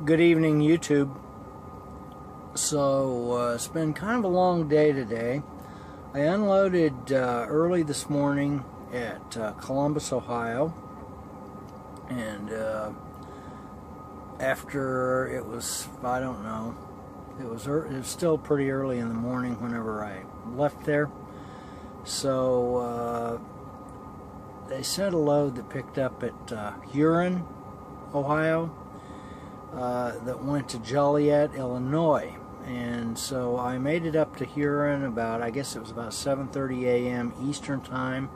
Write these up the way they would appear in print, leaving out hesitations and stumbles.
Good evening, YouTube. So it's been kind of a long day today. I unloaded early this morning at Columbus, Ohio, and after it was, I don't know, it was still pretty early in the morning whenever I left there. So they sent a load that picked up at Huron, Ohio, that went to Joliet, Illinois. And so I made it up to Huron about, I guess it was about 7:30 a.m. Eastern Time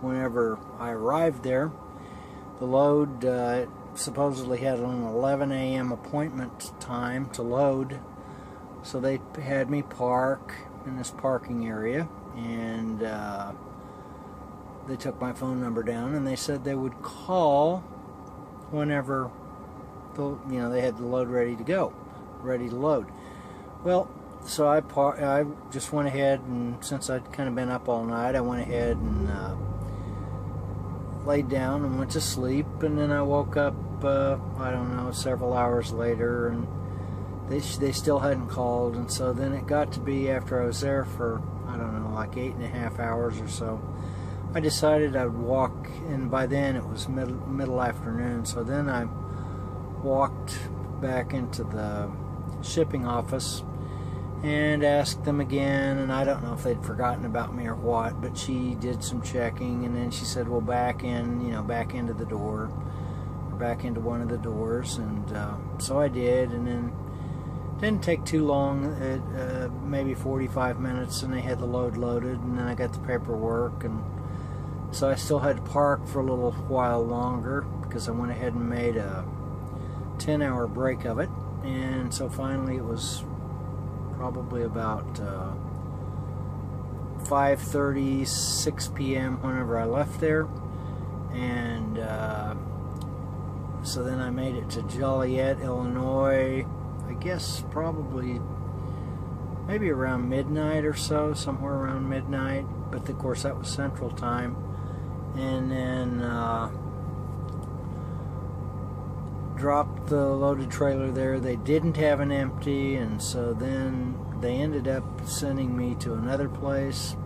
whenever I arrived there. The load supposedly had an 11 a.m. appointment time to load, so they had me park in this parking area, and they took my phone number down, and they said they would call whenever they had the load ready to load. Well, so I just went ahead, and since I'd kind of been up all night, I went ahead and laid down and went to sleep. And then I woke up, I don't know, several hours later, and they still hadn't called. And so then it got to be, after I was there for, I don't know, like 8.5 hours or so, I decided I'd walk, and by then it was middle afternoon. So then I walked back into the shipping office and asked them again, and I don't know if they'd forgotten about me or what, but she did some checking, and then she said, well, back into the door, or back into one of the doors. And so I did, and then it didn't take too long, maybe 45 minutes, and they had the load loaded, and then I got the paperwork. And so I still had to park for a little while longer because I went ahead and made a 10-hour break of it. And so finally it was probably about 5:30, 6 p.m. whenever I left there. And so then I made it to Joliet, Illinois, I guess probably maybe around midnight or so, somewhere around midnight, but of course that was Central Time. And then dropped the loaded trailer there. They didn't have an empty, and so then they ended up sending me to another place,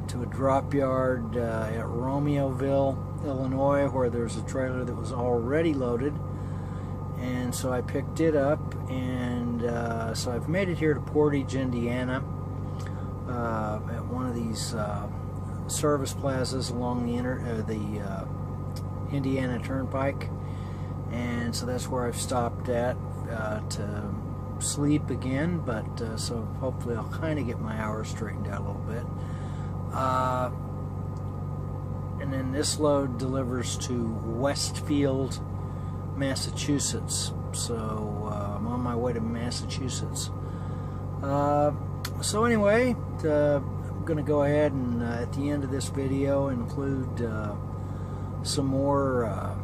to a drop yard at Romeoville, Illinois, where there's a trailer that was already loaded. And so I picked it up, and so I've made it here to Portage, Indiana, at one of these service plazas along the Indiana Turnpike. And so that's where I've stopped at to sleep again, but so hopefully I'll kind of get my hours straightened out a little bit. And then this load delivers to Westfield, Massachusetts. So I'm on my way to Massachusetts. So anyway, I'm going to go ahead and at the end of this video include some more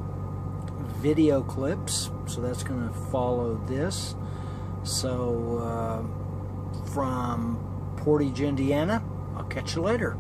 video clips, so that's going to follow this. So from Portage, Indiana, I'll catch you later.